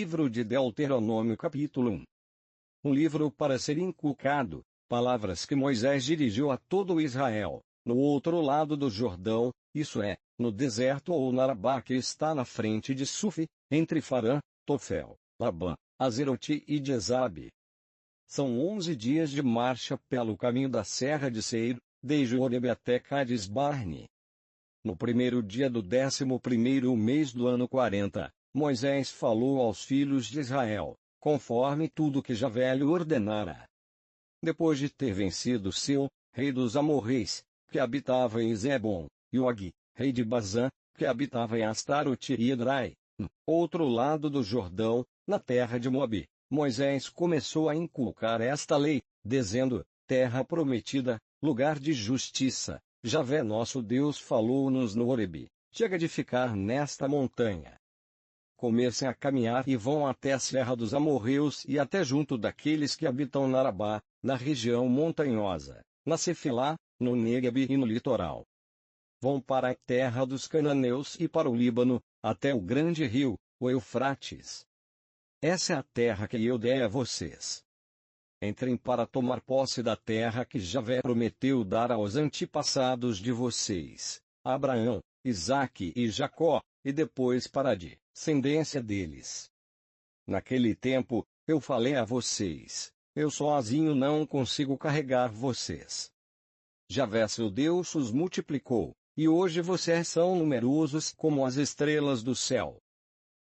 livro de Deuteronômio capítulo 1. Um livro para ser inculcado, palavras que Moisés dirigiu a todo Israel, no outro lado do Jordão, isso é, no deserto ou na Arabá que está na frente de Suf, entre Farã, Tofel, Labã, Azerote e Jezabe. São 11 dias de marcha pelo caminho da serra de Seir, desde Horebe até Cades-Barne. No primeiro dia do 11º mês do ano 40, Moisés falou aos filhos de Israel, conforme tudo que Javé lhe ordenara. Depois de ter vencido Seu, rei dos amorreis, que habitava em Zebom, e Og, rei de Bazã, que habitava em Astarote e Edrai, no outro lado do Jordão, na terra de Moabe, Moisés começou a inculcar esta lei, dizendo: terra prometida, lugar de justiça, Javé nosso Deus falou-nos no Horebe, chega de ficar nesta montanha. Comecem a caminhar e vão até a serra dos amorreus e até junto daqueles que habitam na Arabá, na região montanhosa, na Cefilá, no Néguebe e no litoral. Vão para a terra dos cananeus e para o Líbano, até o grande rio, o Eufrates. Essa é a terra que eu dei a vocês. Entrem para tomar posse da terra que Javé prometeu dar aos antepassados de vocês, Abraão, Isaque e Jacó, e depois para a descendência deles. Naquele tempo, eu falei a vocês: eu sozinho não consigo carregar vocês. Javé seu Deus os multiplicou, e hoje vocês são numerosos como as estrelas do céu.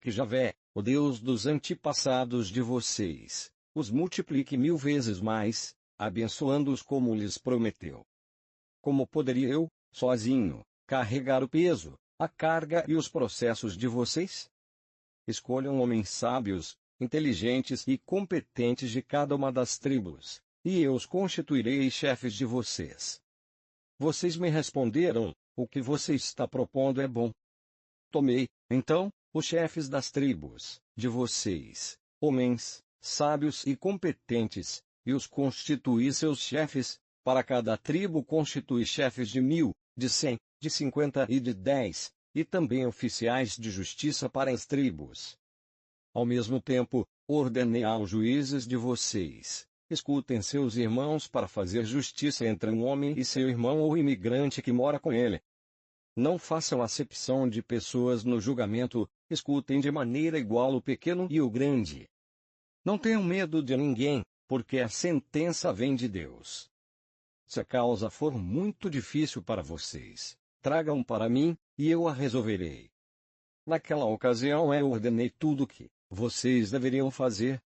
Que Javé, o Deus dos antepassados de vocês, os multiplique 1000 vezes mais, abençoando-os como lhes prometeu. Como poderia eu, sozinho, carregar o peso, a carga e os processos de vocês? Escolham homens sábios, inteligentes e competentes de cada uma das tribos, e eu os constituirei chefes de vocês. Vocês me responderam: o que você está propondo é bom. Tomei, então, os chefes das tribos, de vocês, homens, sábios e competentes, e os constituí seus chefes, para cada tribo constituí chefes de 1000, de 100, de 50 e de 10, e também oficiais de justiça para as tribos. Ao mesmo tempo, ordenei aos juízes de vocês: escutem seus irmãos para fazer justiça entre um homem e seu irmão ou imigrante que mora com ele. Não façam acepção de pessoas no julgamento, escutem de maneira igual o pequeno e o grande. Não tenham medo de ninguém, porque a sentença vem de Deus. Se a causa for muito difícil para vocês, tragam para mim, e eu a resolverei. Naquela ocasião eu ordenei tudo o que vocês deveriam fazer.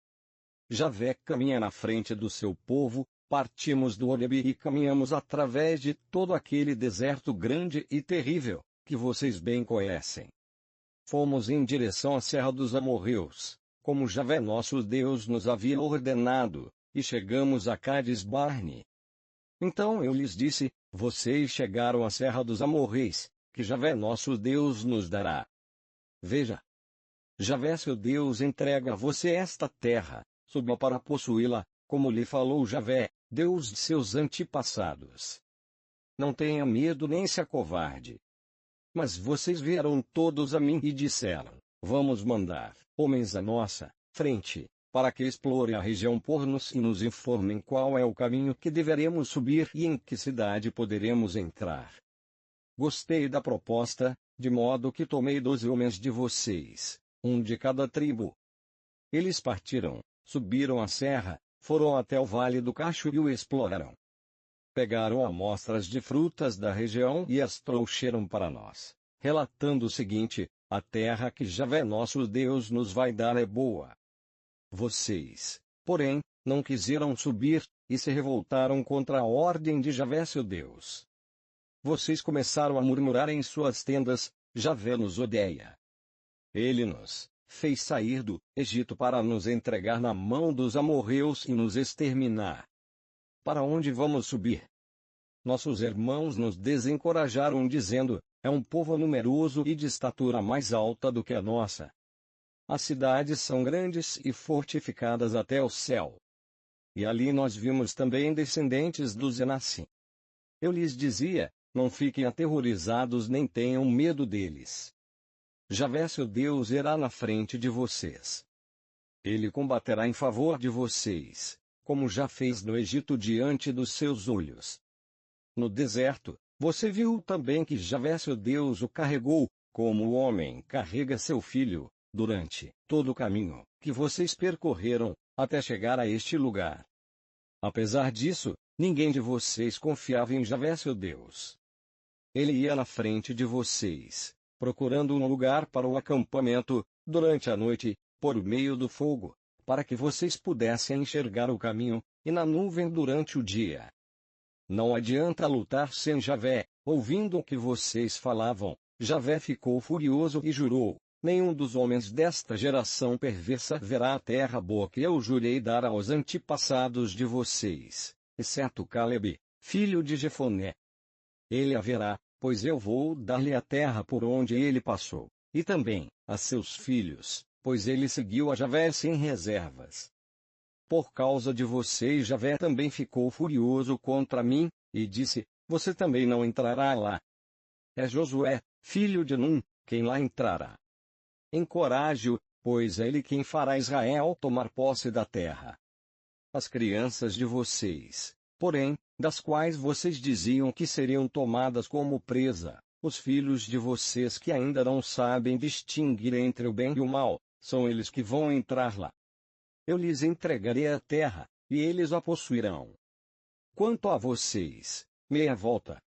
Javé caminha na frente do seu povo, partimos do Horebe e caminhamos através de todo aquele deserto grande e terrível, que vocês bem conhecem. Fomos em direção à Serra dos Amorreus, como Javé nosso Deus nos havia ordenado, e chegamos a Cades-Barne. Então eu lhes disse: vocês chegaram à Serra dos Amorreis, que Javé nosso Deus nos dará. Veja, Javé seu Deus entrega a você esta terra, suba para possuí-la, como lhe falou Javé, Deus de seus antepassados. Não tenha medo nem se acovarde. Mas vocês vieram todos a mim e disseram: vamos mandar homens à nossa frente, para que explorem a região por nos e nos informem qual é o caminho que deveremos subir e em que cidade poderemos entrar. Gostei da proposta, de modo que tomei 12 homens de vocês, um de cada tribo. Eles partiram, subiram a serra, foram até o Vale do Cacho e o exploraram. Pegaram amostras de frutas da região e as trouxeram para nós, relatando o seguinte: a terra que Javé nosso Deus nos vai dar é boa. Vocês, porém, não quiseram subir, e se revoltaram contra a ordem de Javé seu Deus. Vocês começaram a murmurar em suas tendas: Javé nos odeia. Ele nos fez sair do Egito para nos entregar na mão dos amorreus e nos exterminar. Para onde vamos subir? Nossos irmãos nos desencorajaram dizendo: é um povo numeroso e de estatura mais alta do que a nossa. As cidades são grandes e fortificadas até o céu. E ali nós vimos também descendentes dos Enassim. Eu lhes dizia: não fiquem aterrorizados nem tenham medo deles. Javé seu Deus irá na frente de vocês. Ele combaterá em favor de vocês, como já fez no Egito diante dos seus olhos. No deserto, você viu também que Javé seu Deus o carregou, como o homem carrega seu filho, durante todo o caminho que vocês percorreram, até chegar a este lugar. Apesar disso, ninguém de vocês confiava em Javé seu Deus. Ele ia na frente de vocês, procurando um lugar para o acampamento, durante a noite, por meio do fogo, para que vocês pudessem enxergar o caminho, e na nuvem durante o dia. Não adianta lutar sem Javé. Ouvindo o que vocês falavam, Javé ficou furioso e jurou: nenhum dos homens desta geração perversa verá a terra boa que eu jurei dar aos antepassados de vocês, exceto Calebe, filho de Jefoné. Ele a verá, pois eu vou dar-lhe a terra por onde ele passou, e também a seus filhos, pois ele seguiu a Javé sem reservas. Por causa de vocês Javé também ficou furioso contra mim, e disse: você também não entrará lá. É Josué, filho de Num, quem lá entrará. Encoraje-o, pois é ele quem fará Israel tomar posse da terra. As crianças de vocês, porém, das quais vocês diziam que seriam tomadas como presa, os filhos de vocês que ainda não sabem distinguir entre o bem e o mal, são eles que vão entrar lá. Eu lhes entregarei a terra, e eles a possuirão. Quanto a vocês, meia volta.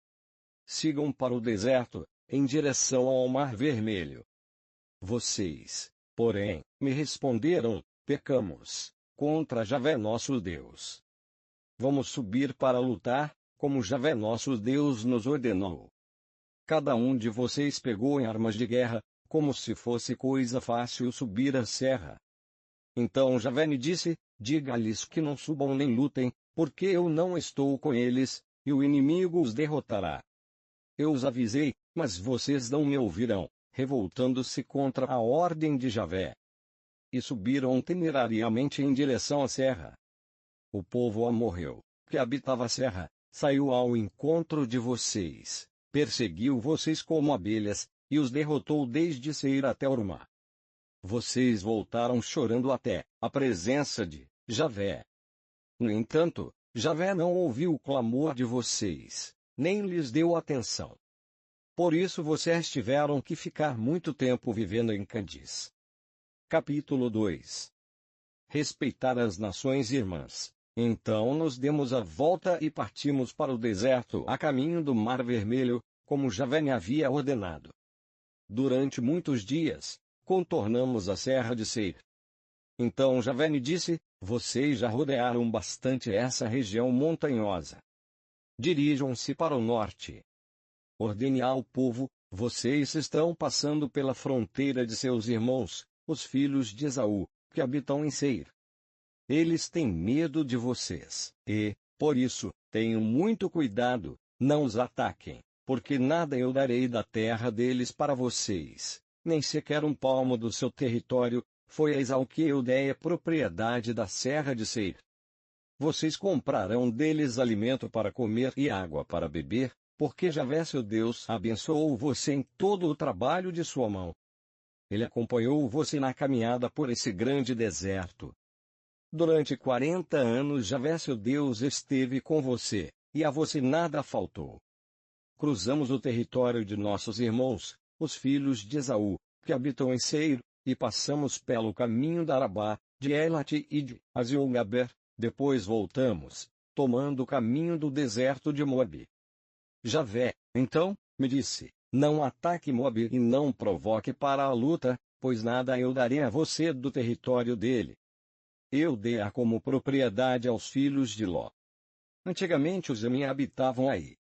Sigam para o deserto, em direção ao Mar Vermelho. Vocês, porém, me responderam: pecamos contra Javé nosso Deus. Vamos subir para lutar, como Javé nosso Deus nos ordenou. Cada um de vocês pegou em armas de guerra, como se fosse coisa fácil subir a serra. Então Javé me disse: diga-lhes que não subam nem lutem, porque eu não estou com eles, e o inimigo os derrotará. Eu os avisei, mas vocês não me ouvirão, revoltando-se contra a ordem de Javé. E subiram temerariamente em direção à serra. O povo amorreu, que habitava a serra, saiu ao encontro de vocês, perseguiu vocês como abelhas, e os derrotou desde Seir até Ormá. Vocês voltaram chorando até a presença de Javé. No entanto, Javé não ouviu o clamor de vocês, nem lhes deu atenção. Por isso vocês tiveram que ficar muito tempo vivendo em Cádiz. Capítulo 2. Respeitar as nações irmãs. Então nos demos a volta e partimos para o deserto a caminho do Mar Vermelho, como Javé me havia ordenado. Durante muitos dias, contornamos a serra de Seir. Então Javé me disse: vocês já rodearam bastante essa região montanhosa. Dirijam-se para o norte. Ordene ao povo: vocês estão passando pela fronteira de seus irmãos, os filhos de Esaú, que habitam em Seir. Eles têm medo de vocês, e, por isso, tenham muito cuidado, não os ataquem, porque nada eu darei da terra deles para vocês, nem sequer um palmo do seu território. Foi a Esaú que eu dei a propriedade da serra de Seir. Vocês comprarão deles alimento para comer e água para beber, porque Javé seu Deus abençoou você em todo o trabalho de sua mão. Ele acompanhou você na caminhada por esse grande deserto. Durante 40 anos Javé seu Deus esteve com você, e a você nada faltou. Cruzamos o território de nossos irmãos, os filhos de Esaú, que habitam em Seir, e passamos pelo caminho da Arabá, de Elat e de Aziongaber, depois voltamos, tomando o caminho do deserto de Moabe. Javé, então, me disse: não ataque Moabe e não provoque para a luta, pois nada eu darei a você do território dele. Eu dei-a como propriedade aos filhos de Ló. Antigamente os Emim habitavam aí.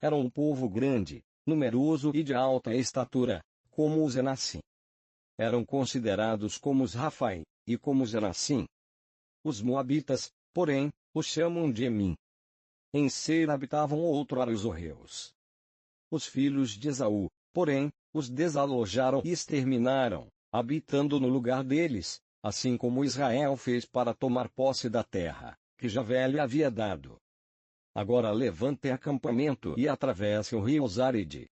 Era um povo grande, numeroso e de alta estatura, como os Enassim. Eram considerados como os Rafaim, e como os Enassim. Os Moabitas, porém, os chamam de Emim. Em Seir habitavam outrora os Orreus. Os filhos de Esaú, porém, os desalojaram e exterminaram, habitando no lugar deles, assim como Israel fez para tomar posse da terra, que Javé lhe havia dado. Agora levantem acampamento e atravessem o rio Záride.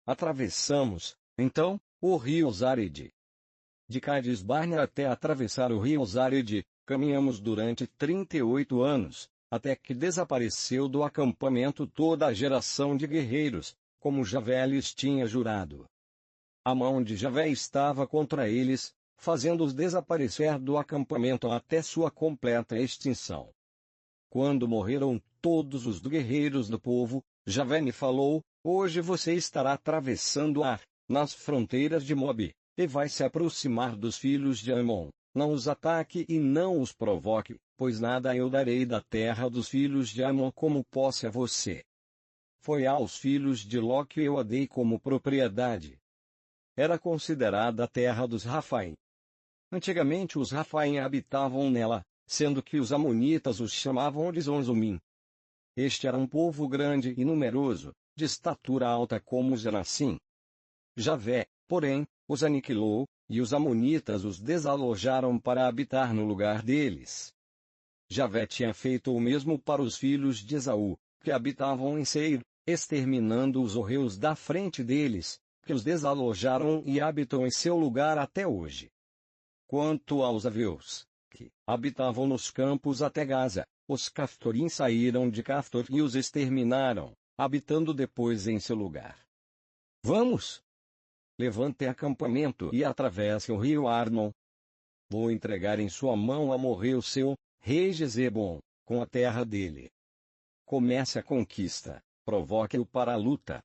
Atravessamos, então, o rio Záride. de Cades Barnea até atravessar o rio Zared, caminhamos durante 38 anos, até que desapareceu do acampamento toda a geração de guerreiros, como Javé lhes tinha jurado. A mão de Javé estava contra eles, fazendo-os desaparecer do acampamento até sua completa extinção. Quando morreram todos os guerreiros do povo, Javé me falou: hoje você estará atravessando Ar, nas fronteiras de Moabe, e vai se aproximar dos filhos de Amon. Não os ataque e não os provoque, pois nada eu darei da terra dos filhos de Amon como posse a você. Foi aos filhos de Ló que eu a dei como propriedade. Era considerada a terra dos Rafaim. Antigamente os Rafaim habitavam nela, sendo que os amonitas os chamavam de Zonzumim. Este era um povo grande e numeroso, de estatura alta como os Anassim. Javé, porém, os aniquilou, e os amonitas os desalojaram para habitar no lugar deles. Javé tinha feito o mesmo para os filhos de Esaú, que habitavam em Seir, exterminando os horreus da frente deles, que os desalojaram e habitam em seu lugar até hoje. Quanto aos aveus, que habitavam nos campos até Gaza, os Caftorim saíram de Caftor e os exterminaram, habitando depois em seu lugar. Vamos! Levante acampamento e atravesse o rio Arnon. Vou entregar em sua mão Amorreu seu, rei Jezebom, com a terra dele. Comece a conquista, provoque-o para a luta.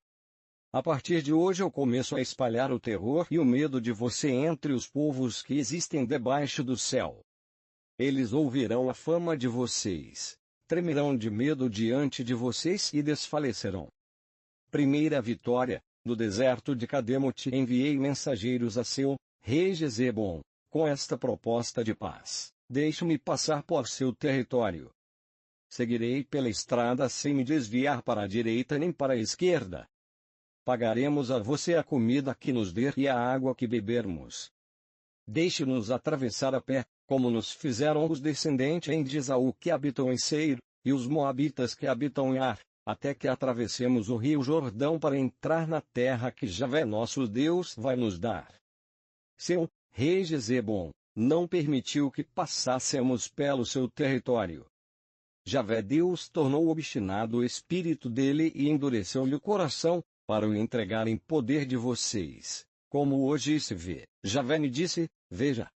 A partir de hoje eu começo a espalhar o terror e o medo de você entre os povos que existem debaixo do céu. Eles ouvirão a fama de vocês, tremerão de medo diante de vocês e desfalecerão. Primeira vitória. No deserto de Cademote enviei mensageiros a seu, rei Jezebom, com esta proposta de paz: deixe-me passar por seu território. Seguirei pela estrada sem me desviar para a direita nem para a esquerda. Pagaremos a você a comida que nos der e a água que bebermos. Deixe-nos atravessar a pé, como nos fizeram os descendentes de Esaú que habitam em Seir, e os moabitas que habitam em Ar, até que atravessemos o rio Jordão para entrar na terra que Javé nosso Deus vai nos dar. Seu, rei Jezebom, não permitiu que passássemos pelo seu território. Javé Deus tornou obstinado o espírito dele e endureceu-lhe o coração, para o entregar em poder de vocês, como hoje se vê. Javé me disse: veja,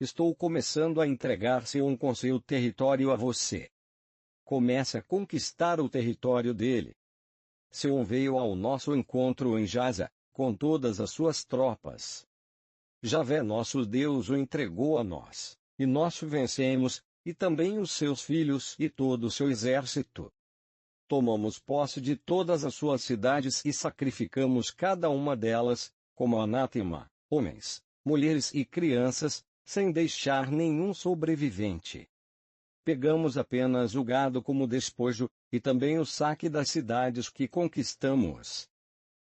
estou começando a entregar Seom com seu território a você. Comece a conquistar o território dele. Seom veio ao nosso encontro em Jaza, com todas as suas tropas. Javé nosso Deus o entregou a nós, e nós o vencemos, e também os seus filhos e todo o seu exército. Tomamos posse de todas as suas cidades e sacrificamos cada uma delas, como anátema, homens, mulheres e crianças, sem deixar nenhum sobrevivente. Pegamos apenas o gado como despojo, e também o saque das cidades que conquistamos.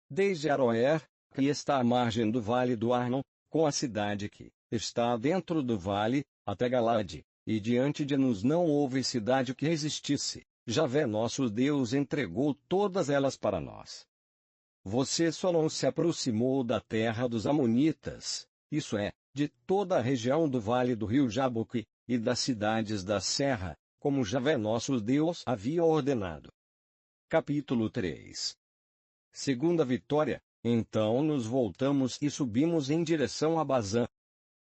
Desde Aroer, que está à margem do vale do Arnon, com a cidade que está dentro do vale, até Galade, e diante de nos não houve cidade que resistisse. Javé nosso Deus entregou todas elas para nós. Você só não se aproximou da terra dos Amonitas, isso é, de toda a região do vale do rio Jaboque, e das cidades da serra, como Javé nosso Deus havia ordenado. Capítulo 3. Segunda vitória. Então nos voltamos e subimos em direção a Bazã.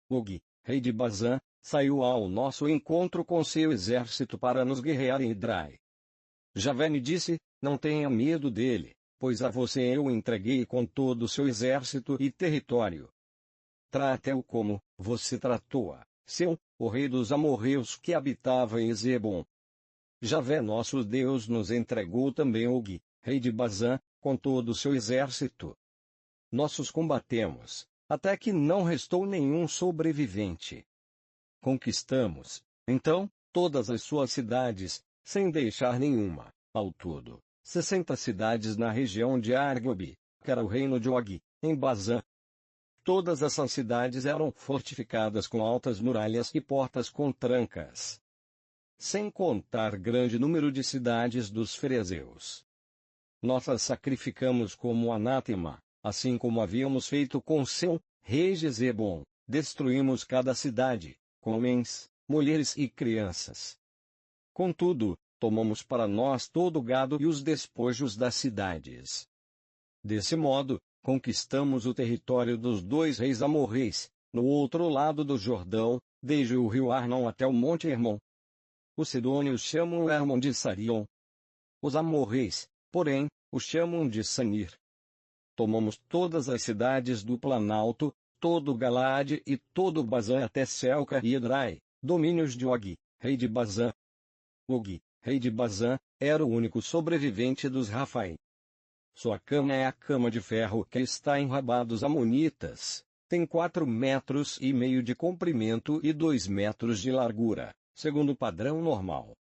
Og, rei de Bazã, saiu ao nosso encontro com seu exército para nos guerrear em Edrai. Javé me disse: não tenha medo dele, pois a você eu entreguei com todo o seu exército e território. Trate-o como você tratou-a, Seom, o rei dos amorreus que habitava em Ezebom. Javé nosso Deus nos entregou também Og, rei de Bazã, com todo o seu exército. Nós os combatemos, até que não restou nenhum sobrevivente. Conquistamos, então, todas as suas cidades, sem deixar nenhuma, ao todo, 60 cidades na região de Argobi, que era o reino de Og, em Bazã. Todas essas cidades eram fortificadas com altas muralhas e portas com trancas. Sem contar grande número de cidades dos ferezeus. Nós as sacrificamos como anátema, assim como havíamos feito com Seom, rei Jezebom, destruímos cada cidade, com homens, mulheres e crianças. Contudo, tomamos para nós todo o gado e os despojos das cidades. Desse modo, conquistamos o território dos 2 reis amorreus, no outro lado do Jordão, desde o rio Arnon até o monte Hermon. Os sidônios chamam o Hermon de Sarion. Os amorreus, porém, o chamam de Sanir. Tomamos todas as cidades do Planalto, todo o Galaade e todo o Bazã até Selca e Edrai, domínios de Og, rei de Bazã. Og, rei de Bazã, era o único sobrevivente dos Rafaim. Sua cama é a cama de ferro que está em Rabá dos Amonitas. Tem 4,5 metros de comprimento e 2 metros de largura, segundo o padrão normal.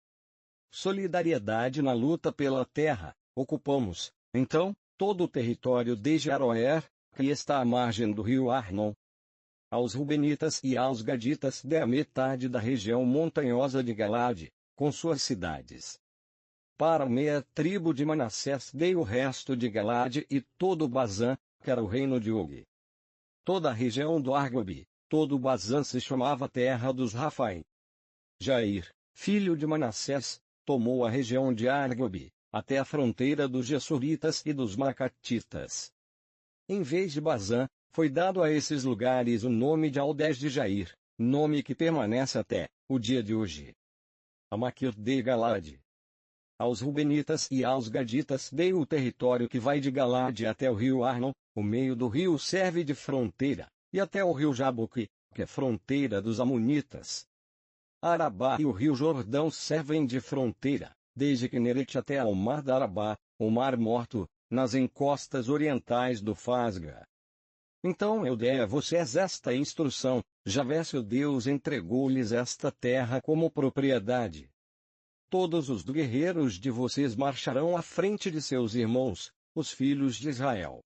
Solidariedade na luta pela terra. Ocupamos, então, todo o território desde Aroer, que está à margem do rio Arnon. Aos Rubenitas e aos Gaditas dê a metade da região montanhosa de Galaade, com suas cidades. Para a meia tribo de Manassés dei o resto de Galaade e todo o Bazã, que era o reino de Og. Toda a região do Argobi, todo o Bazã se chamava terra dos Rafaim. Jair, filho de Manassés, tomou a região de Argobi, até a fronteira dos Gessuritas e dos Macatitas. Em vez de Bazã, foi dado a esses lugares o nome de Aldés de Jair, nome que permanece até o dia de hoje. A Maquir de Galaade. Aos Rubenitas e aos Gaditas dei o território que vai de Galaade até o rio Arnon, o meio do rio serve de fronteira, e até o rio Jaboque, que é fronteira dos Amonitas. Arabá e o rio Jordão servem de fronteira, desde Kineret até ao mar da Arabá, o mar morto, nas encostas orientais do Fasga. Então eu dei a vocês esta instrução, Javé seu Deus entregou-lhes esta terra como propriedade. Todos os guerreiros de vocês marcharão à frente de seus irmãos, os filhos de Israel.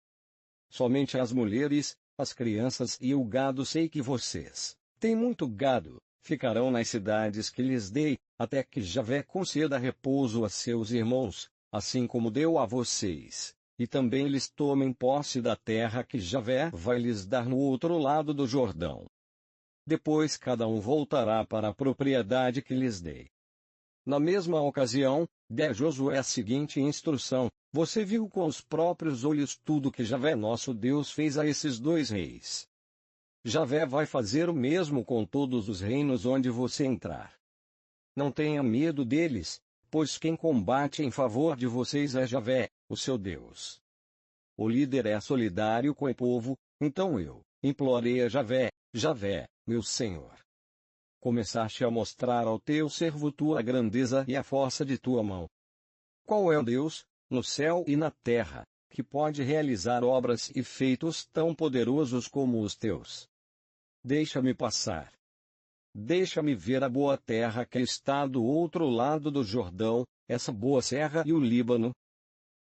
Somente as mulheres, as crianças e o gado sei que vocês têm muito gado, ficarão nas cidades que lhes dei, até que Javé conceda repouso a seus irmãos, assim como deu a vocês, e também lhes tomem posse da terra que Javé vai lhes dar no outro lado do Jordão. Depois cada um voltará para a propriedade que lhes dei. Na mesma ocasião, dei a Josué a seguinte instrução: você viu com os próprios olhos tudo que Javé nosso Deus fez a esses 2 reis. Javé vai fazer o mesmo com todos os reinos onde você entrar. Não tenha medo deles, pois quem combate em favor de vocês é Javé, o seu Deus. O líder é solidário com o povo, então eu implorei a Javé: Javé, meu Senhor. Começaste a mostrar ao teu servo tua grandeza e a força de tua mão. Qual é o Deus, no céu e na terra, que pode realizar obras e feitos tão poderosos como os teus? Deixa-me passar. Deixa-me ver a boa terra que está do outro lado do Jordão, essa boa serra e o Líbano.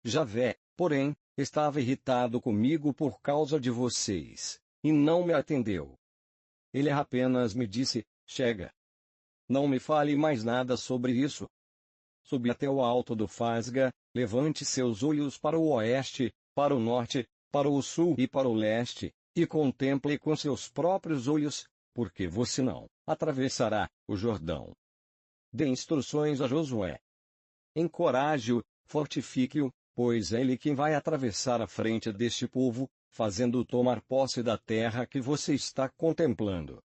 Javé, porém, estava irritado comigo por causa de vocês, e não me atendeu. Ele apenas me disse: chega. Não me fale mais nada sobre isso. Subi até o alto do Fasga, levante seus olhos para o oeste, para o norte, para o sul e para o leste, e contemple com seus próprios olhos, porque você não atravessará o Jordão. Dê instruções a Josué. Encoraje-o, fortifique-o, pois é ele quem vai atravessar a frente deste povo, fazendo-o tomar posse da terra que você está contemplando.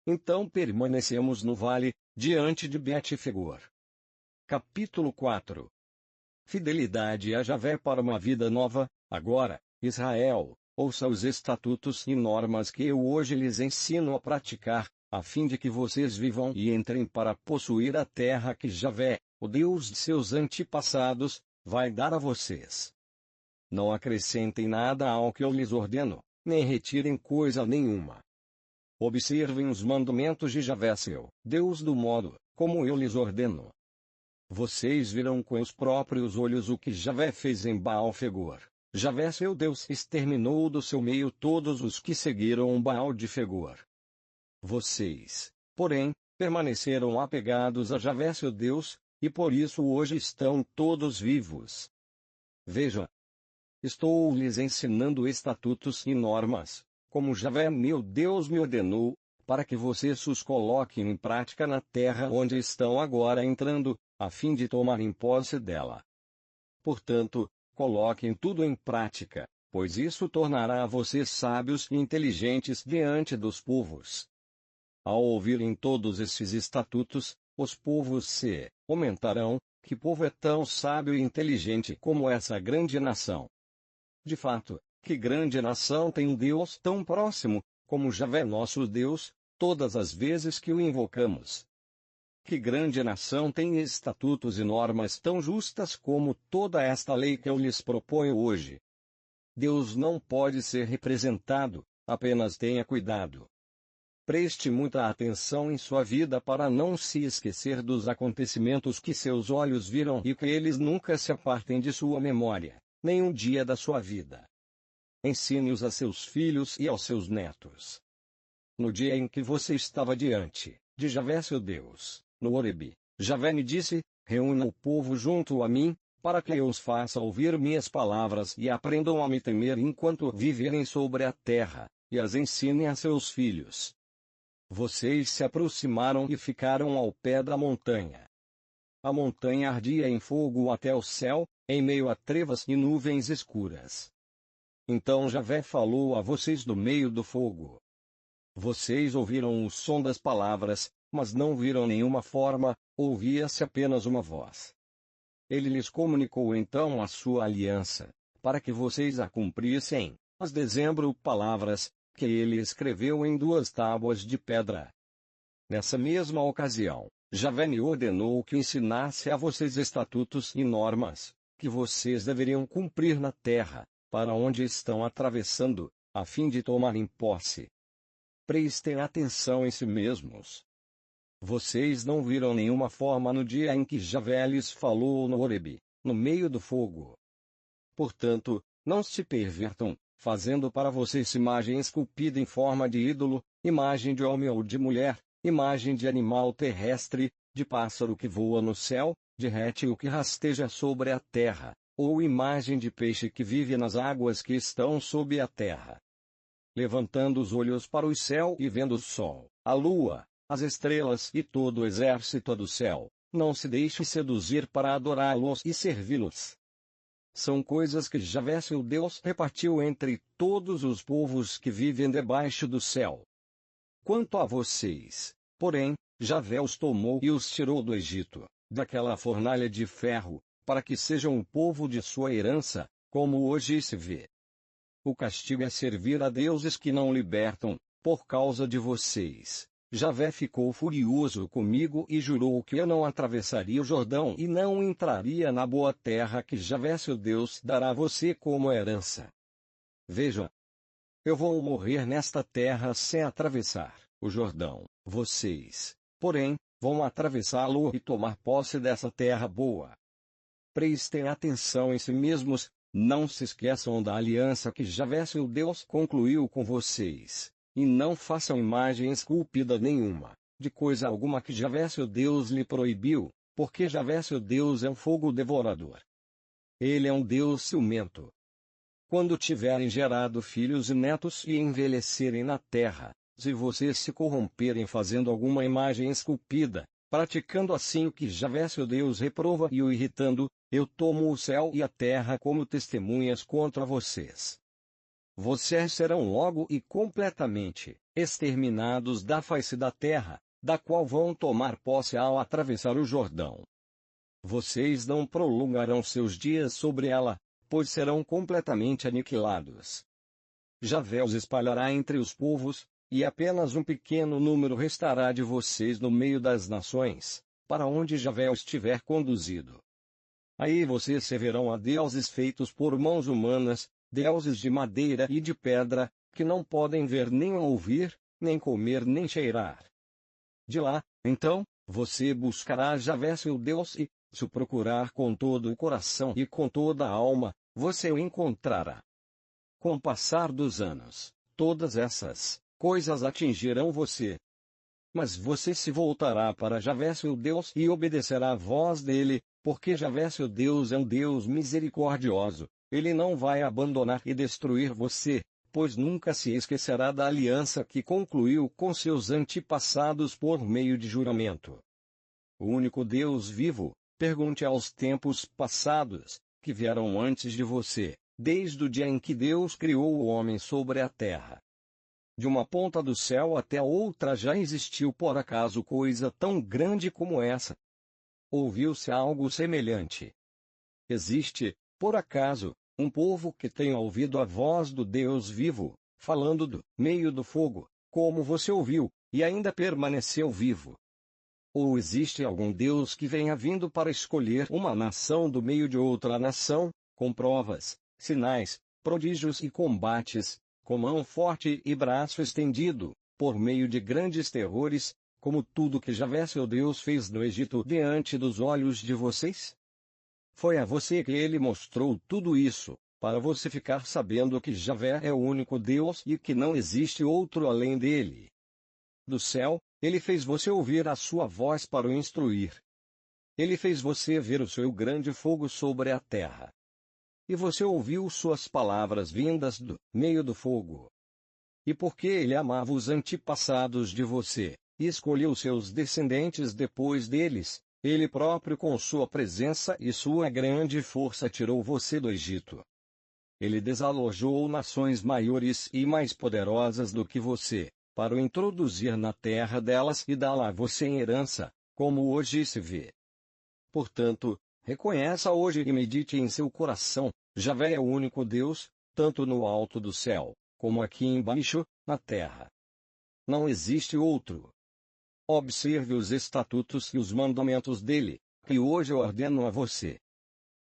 Então permanecemos no vale, diante de Bet-Fegor. Capítulo 4. Fidelidade a Javé para uma vida nova. Agora, Israel, ouça os estatutos e normas que eu hoje lhes ensino a praticar, a fim de que vocês vivam e entrem para possuir a terra que Javé, o Deus de seus antepassados, vai dar a vocês. Não acrescentem nada ao que eu lhes ordeno, nem retirem coisa nenhuma. Observem os mandamentos de Javé seu Deus do modo como eu lhes ordeno. Vocês verão com os próprios olhos o que Javé fez em Baal-Fegor. Javé seu Deus exterminou do seu meio todos os que seguiram Baal de Fegor. Vocês, porém, permaneceram apegados a Javé seu Deus, e por isso hoje estão todos vivos. Veja, estou lhes ensinando estatutos e normas, como Javé meu Deus me ordenou, para que vocês os coloquem em prática na terra onde estão agora entrando, a fim de tomarem posse dela. Portanto, coloquem tudo em prática, pois isso tornará vocês sábios e inteligentes diante dos povos. Ao ouvirem todos estes estatutos, os povos se comentarão: que povo é tão sábio e inteligente como essa grande nação? De fato, que grande nação tem um Deus tão próximo, como Javé nosso Deus, todas as vezes que o invocamos. Que grande nação tem estatutos e normas tão justas como toda esta lei que eu lhes proponho hoje. Deus não pode ser representado, apenas tenha cuidado. Preste muita atenção em sua vida para não se esquecer dos acontecimentos que seus olhos viram e que eles nunca se apartem de sua memória, nem um dia da sua vida. Ensine-os a seus filhos e aos seus netos. No dia em que você estava diante de Javé seu Deus, no Horebe, Javé me disse: reúna o povo junto a mim, para que eu os faça ouvir minhas palavras e aprendam a me temer enquanto viverem sobre a terra, e as ensinem a seus filhos. Vocês se aproximaram e ficaram ao pé da montanha. A montanha ardia em fogo até o céu, em meio a trevas e nuvens escuras. Então Javé falou a vocês do meio do fogo. Vocês ouviram o som das palavras, mas não viram nenhuma forma, ouvia-se apenas uma voz. Ele lhes comunicou então a sua aliança, para que vocês a cumprissem, as dezembro palavras, que ele escreveu em 2 tábuas de pedra. Nessa mesma ocasião, Javé me ordenou que ensinasse a vocês estatutos e normas, que vocês deveriam cumprir na terra, para onde estão atravessando, a fim de tomarem posse. Prestem atenção em si mesmos. Vocês não viram nenhuma forma no dia em que Javé lhes falou no Horebe, no meio do fogo. Portanto, não se pervertam, fazendo para vocês imagem esculpida em forma de ídolo, imagem de homem ou de mulher, imagem de animal terrestre, de pássaro que voa no céu, de réptil que rasteja sobre a terra, ou imagem de peixe que vive nas águas que estão sob a terra. Levantando os olhos para o céu e vendo o sol, a lua, as estrelas e todo o exército do céu, não se deixe seduzir para adorá-los e servi-los. São coisas que Javé seu Deus repartiu entre todos os povos que vivem debaixo do céu. Quanto a vocês, porém, Javé os tomou e os tirou do Egito, daquela fornalha de ferro, para que sejam o povo de sua herança, como hoje se vê. O castigo é servir a deuses que não libertam, por causa de vocês. Javé ficou furioso comigo e jurou que eu não atravessaria o Jordão e não entraria na boa terra que Javé seu Deus dará a você como herança. Veja, eu vou morrer nesta terra sem atravessar o Jordão. Vocês, porém, vão atravessá-lo e tomar posse dessa terra boa. Prestem atenção em si mesmos, não se esqueçam da aliança que Javé seu Deus concluiu com vocês. E não façam imagem esculpida nenhuma, de coisa alguma que Javé seu Deus lhe proibiu, porque Javé seu Deus é um fogo devorador. Ele é um Deus ciumento. Quando tiverem gerado filhos e netos e envelhecerem na terra, se vocês se corromperem fazendo alguma imagem esculpida, praticando assim o que Javé seu Deus reprova e o irritando, eu tomo o céu e a terra como testemunhas contra vocês. Vocês serão logo e completamente exterminados da face da terra, da qual vão tomar posse ao atravessar o Jordão. Vocês não prolongarão seus dias sobre ela, pois serão completamente aniquilados. Javé os espalhará entre os povos, e apenas um pequeno número restará de vocês no meio das nações, para onde Javé os tiver conduzido. Aí vocês servirão a deuses feitos por mãos humanas, deuses de madeira e de pedra, que não podem ver nem ouvir, nem comer nem cheirar. De lá, então, você buscará Javé seu Deus e, se o procurar com todo o coração e com toda a alma, você o encontrará. Com o passar dos anos, todas essas coisas atingirão você. Mas você se voltará para Javé seu Deus e obedecerá à voz dele, porque Javé seu Deus é um Deus misericordioso. Ele não vai abandonar e destruir você, pois nunca se esquecerá da aliança que concluiu com seus antepassados por meio de juramento. O único Deus vivo, pergunte aos tempos passados, que vieram antes de você, desde o dia em que Deus criou o homem sobre a terra. De uma ponta do céu até a outra já existiu por acaso coisa tão grande como essa? Ouviu-se algo semelhante? Existe, por acaso, um povo que tenha ouvido a voz do Deus vivo, falando do meio do fogo, como você ouviu, e ainda permaneceu vivo? Ou existe algum Deus que venha vindo para escolher uma nação do meio de outra nação, com provas, sinais, prodígios e combates, com mão forte e braço estendido, por meio de grandes terrores, como tudo que Javé seu Deus fez no Egito diante dos olhos de vocês? Foi a você que ele mostrou tudo isso, para você ficar sabendo que Javé é o único Deus e que não existe outro além dele. Do céu, ele fez você ouvir a sua voz para o instruir. Ele fez você ver o seu grande fogo sobre a terra. E você ouviu suas palavras vindas do meio do fogo. E porque ele amava os antepassados de você, e escolheu seus descendentes depois deles, ele próprio com sua presença e sua grande força tirou você do Egito. Ele desalojou nações maiores e mais poderosas do que você, para o introduzir na terra delas e dá-la a você em herança, como hoje se vê. Portanto, reconheça hoje e medite em seu coração, Javé é o único Deus, tanto no alto do céu, como aqui embaixo, na terra. Não existe outro. Observe os estatutos e os mandamentos dele, que hoje eu ordeno a você.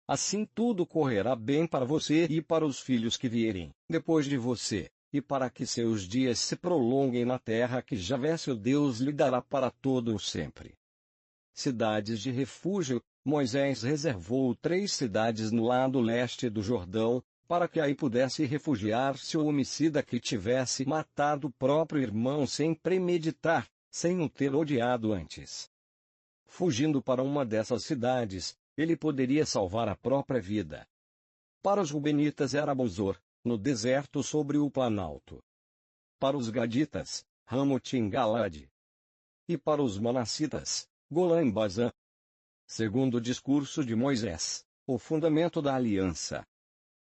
Assim tudo correrá bem para você e para os filhos que vierem depois de você, e para que seus dias se prolonguem na terra que Javé seu Deus lhe dará para todo o sempre. Cidades de refúgio: Moisés reservou 3 cidades no lado leste do Jordão, para que aí pudesse refugiar-se o homicida que tivesse matado o próprio irmão sem premeditar, sem o ter odiado antes. Fugindo para uma dessas cidades, ele poderia salvar a própria vida. Para os Rubenitas era Bozor, no deserto sobre o planalto. Para os Gaditas, Ramot em Galade. E para os Manassitas, Golã em Bazã. Segundo o discurso de Moisés, o fundamento da aliança.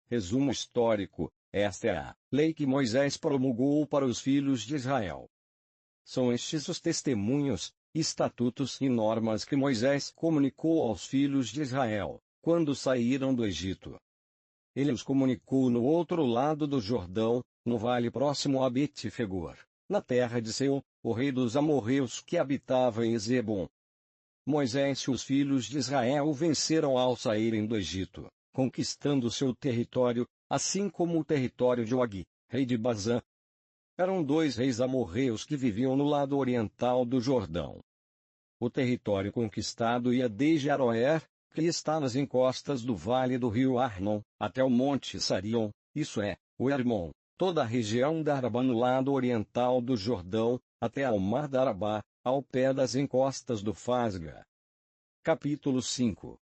Resumo histórico: esta é a lei que Moisés promulgou para os filhos de Israel. São estes os testemunhos, estatutos e normas que Moisés comunicou aos filhos de Israel, quando saíram do Egito. Ele os comunicou no outro lado do Jordão, no vale próximo a Bet-Fegor, na terra de Seu, o rei dos amorreus que habitava em Ezebom. Moisés e os filhos de Israel venceram ao saírem do Egito, conquistando seu território, assim como o território de Og, rei de Bazã. Eram 2 reis amorreus que viviam no lado oriental do Jordão. O território conquistado ia desde Aroer, que está nas encostas do vale do rio Arnon, até o monte Sarion, isso é, o Hermon, toda a região da Arabá no lado oriental do Jordão, até ao mar da Arabá, ao pé das encostas do Fasga. Capítulo 5.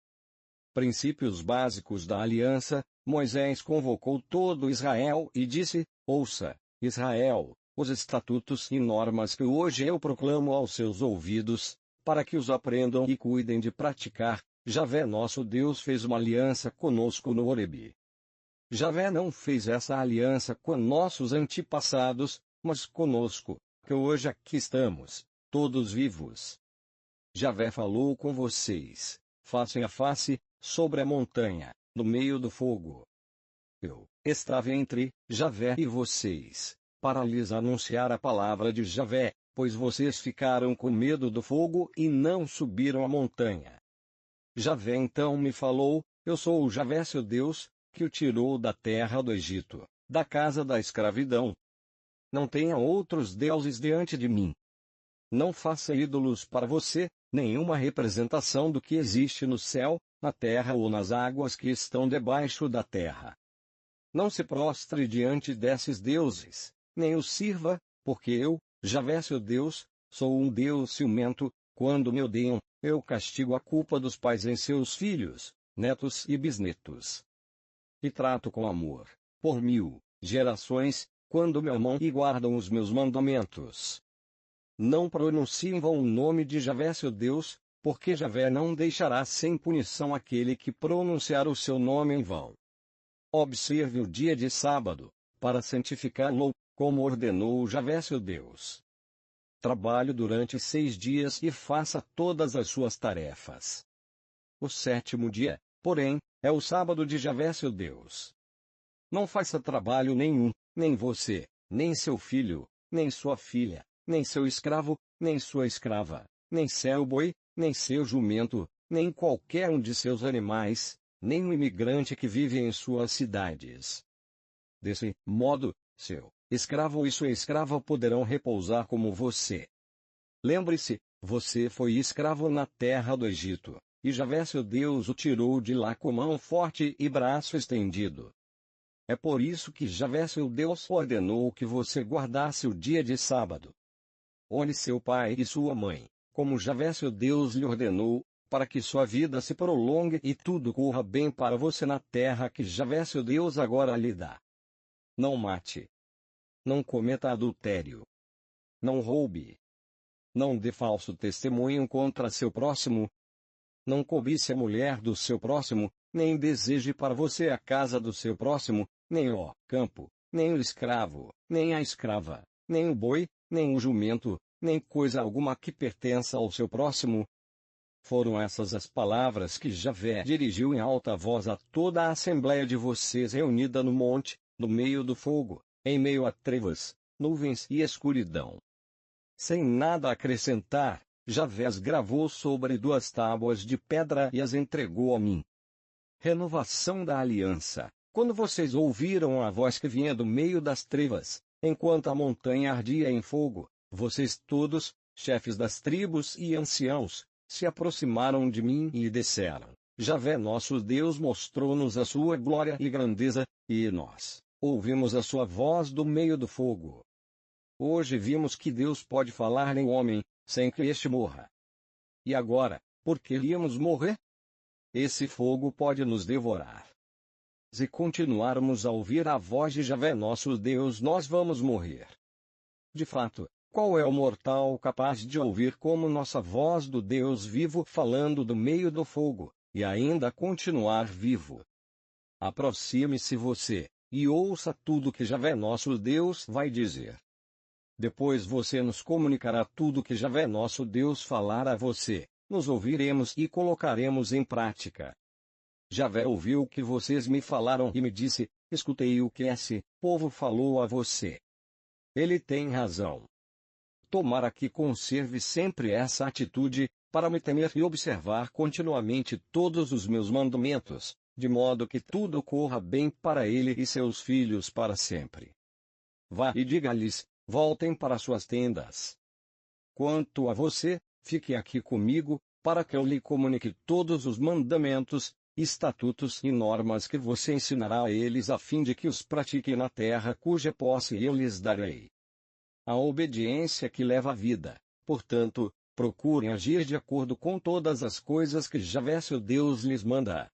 Princípios básicos da aliança. Moisés convocou todo Israel e disse: Ouça, Israel, os estatutos e normas que hoje eu proclamo aos seus ouvidos, para que os aprendam e cuidem de praticar. Javé nosso Deus fez uma aliança conosco no Horebe. Javé não fez essa aliança com nossos antepassados, mas conosco, que hoje aqui estamos, todos vivos. Javé falou com vocês, face a face, sobre a montanha, no meio do fogo. Eu estava entre Javé e vocês, para lhes anunciar a palavra de Javé, pois vocês ficaram com medo do fogo e não subiram a montanha. Javé então me falou: Eu sou o Javé seu Deus, que o tirou da terra do Egito, da casa da escravidão. Não tenha outros deuses diante de mim. Não faça ídolos para você, nenhuma representação do que existe no céu, na terra ou nas águas que estão debaixo da terra. Não se prostre diante desses deuses, nem os sirva, porque eu, Javé seu Deus, sou um Deus ciumento. Quando me odeiam, eu castigo a culpa dos pais em seus filhos, netos e bisnetos. E trato com amor, por 1000 gerações, quando me amam e guardam os meus mandamentos. Não pronunciem em vão o nome de Javé seu Deus, porque Javé não deixará sem punição aquele que pronunciar o seu nome em vão. Observe o dia de sábado, para santificá-lo, como ordenou Javé seu Deus. Trabalhe durante 6 dias e faça todas as suas tarefas. O 7º dia, porém, é o sábado de Javé seu Deus. Não faça trabalho nenhum, nem você, nem seu filho, nem sua filha, nem seu escravo, nem sua escrava, nem seu boi, nem seu jumento, nem qualquer um de seus animais, nem um imigrante que vive em suas cidades. Desse modo, seu escravo e sua escrava poderão repousar como você. Lembre-se, você foi escravo na terra do Egito, e Javé seu Deus o tirou de lá com mão forte e braço estendido. É por isso que Javé seu Deus ordenou que você guardasse o dia de sábado. Honre seu pai e sua mãe, como Javé seu Deus lhe ordenou, para que sua vida se prolongue e tudo corra bem para você na terra que Javé seu Deus agora lhe dá. Não mate. Não cometa adultério. Não roube. Não dê falso testemunho contra seu próximo. Não cobice a mulher do seu próximo, nem deseje para você a casa do seu próximo, nem o campo, nem o escravo, nem a escrava, nem o boi, nem o jumento, nem coisa alguma que pertença ao seu próximo. Foram essas as palavras que Javé dirigiu em alta voz a toda a assembléia de vocês reunida no monte, no meio do fogo, em meio a trevas, nuvens e escuridão. Sem nada acrescentar, Javé as gravou sobre 2 tábuas de pedra e as entregou a mim. Renovação da aliança. Quando vocês ouviram a voz que vinha do meio das trevas, enquanto a montanha ardia em fogo, vocês todos, chefes das tribos e anciãos, se aproximaram de mim e disseram: Javé nosso Deus mostrou-nos a sua glória e grandeza, e nós ouvimos a sua voz do meio do fogo. Hoje vimos que Deus pode falar em homem, sem que este morra. E agora, por que iríamos morrer? Esse fogo pode nos devorar. Se continuarmos a ouvir a voz de Javé nosso Deus, nós vamos morrer. De fato, qual é o mortal capaz de ouvir como nossa voz do Deus vivo falando do meio do fogo, e ainda continuar vivo? Aproxime-se você, e ouça tudo que Javé nosso Deus vai dizer. Depois você nos comunicará tudo que Javé nosso Deus falar a você, nos ouviremos e colocaremos em prática. Javé ouviu o que vocês me falaram e me disse: escutei o que esse povo falou a você. Ele tem razão. Tomara que conserve sempre essa atitude, para me temer e observar continuamente todos os meus mandamentos, de modo que tudo corra bem para ele e seus filhos para sempre. Vá e diga-lhes: voltem para suas tendas. Quanto a você, fique aqui comigo, para que eu lhe comunique todos os mandamentos, estatutos e normas que você ensinará a eles a fim de que os pratiquem na terra cuja posse eu lhes darei. A obediência que leva à vida, portanto, procurem agir de acordo com todas as coisas que Javé seu Deus lhes manda.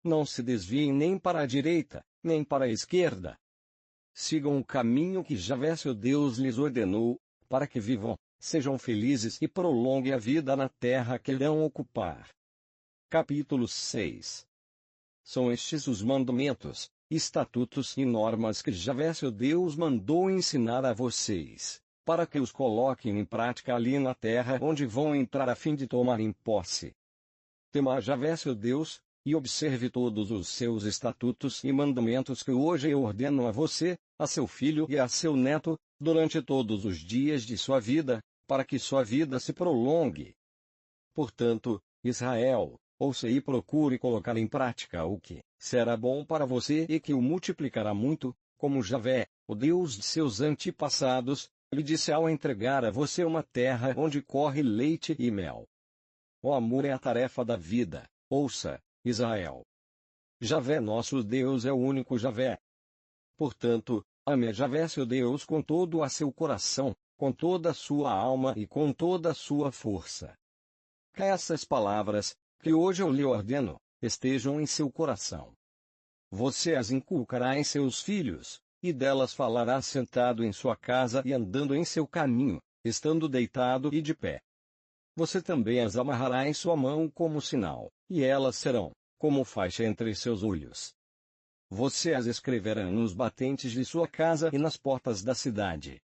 Não se desviem nem para a direita, nem para a esquerda. Sigam o caminho que Javé seu Deus lhes ordenou, para que vivam, sejam felizes e prolonguem a vida na terra que irão ocupar. Capítulo 6. São estes os mandamentos, estatutos e normas que Javé seu Deus mandou ensinar a vocês, para que os coloquem em prática ali na terra onde vão entrar a fim de tomarem posse. Tema a Javé seu Deus, e observe todos os seus estatutos e mandamentos que hoje eu ordeno a você, a seu filho e a seu neto, durante todos os dias de sua vida, para que sua vida se prolongue. Portanto, Israel, ouça e procure colocar em prática o que será bom para você e que o multiplicará muito, como Javé, o Deus de seus antepassados, lhe disse ao entregar a você uma terra onde corre leite e mel. O amor é a tarefa da vida, ouça, Israel. Javé nosso Deus é o único Javé. Portanto, ame a Javé seu Deus com todo o seu coração, com toda a sua alma e com toda a sua força. Que essas palavras, que hoje eu lhe ordeno, estejam em seu coração. Você as inculcará em seus filhos, e delas falará sentado em sua casa e andando em seu caminho, estando deitado e de pé. Você também as amarrará em sua mão como sinal, e elas serão como faixa entre seus olhos. Você as escreverá nos batentes de sua casa e nas portas da cidade.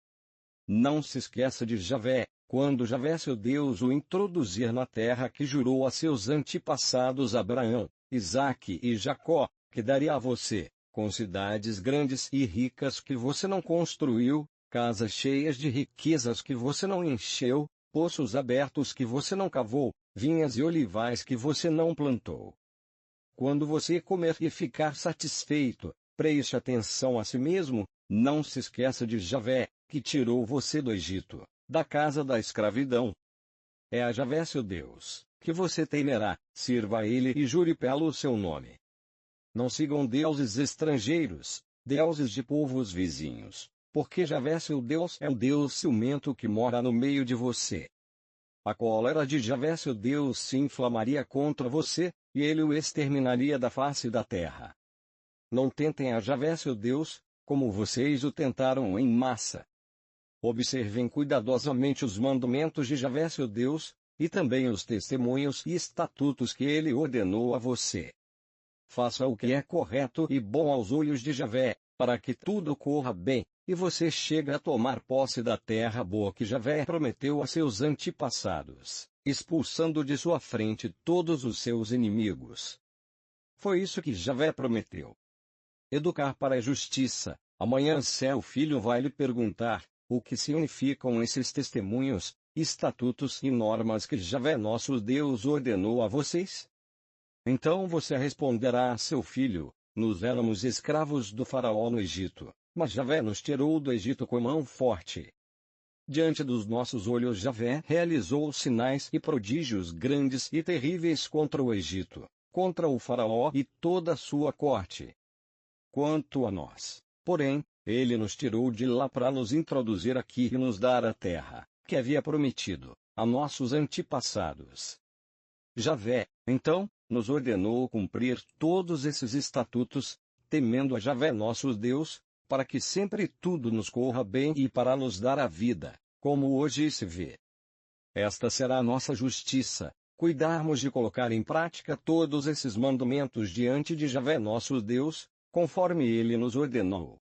Não se esqueça de Javé, quando Javé seu Deus o introduzir na terra que jurou a seus antepassados Abraão, Isaque e Jacó, que daria a você, com cidades grandes e ricas que você não construiu, casas cheias de riquezas que você não encheu, poços abertos que você não cavou, vinhas e olivais que você não plantou. Quando você comer e ficar satisfeito, preste atenção a si mesmo, não se esqueça de Javé, que tirou você do Egito, da casa da escravidão. É a Javé seu Deus, que você temerá, sirva a ele e jure pelo seu nome. Não sigam deuses estrangeiros, deuses de povos vizinhos, porque Javé seu Deus é um Deus ciumento que mora no meio de você. A cólera de Javé seu Deus se inflamaria contra você, e ele o exterminaria da face da terra. Não tentem a Javé seu Deus, como vocês o tentaram em Massa. Observem cuidadosamente os mandamentos de Javé seu Deus, e também os testemunhos e estatutos que ele ordenou a você. Faça o que é correto e bom aos olhos de Javé, para que tudo corra bem, e você chegue a tomar posse da terra boa que Javé prometeu a seus antepassados, expulsando de sua frente todos os seus inimigos. Foi isso que Javé prometeu. Educar para a justiça. Amanhã seu filho vai lhe perguntar, o que significam esses testemunhos, estatutos e normas que Javé nosso Deus ordenou a vocês? Então você responderá a seu filho, nos éramos escravos do faraó no Egito, mas Javé nos tirou do Egito com mão forte. Diante dos nossos olhos Javé realizou sinais e prodígios grandes e terríveis contra o Egito, contra o faraó e toda a sua corte. Quanto a nós, porém, ele nos tirou de lá para nos introduzir aqui e nos dar a terra, que havia prometido a nossos antepassados. Javé, então, nos ordenou cumprir todos esses estatutos, temendo a Javé nosso Deus, para que sempre tudo nos corra bem e para nos dar a vida, como hoje se vê. Esta será a nossa justiça, cuidarmos de colocar em prática todos esses mandamentos diante de Javé nosso Deus, conforme ele nos ordenou.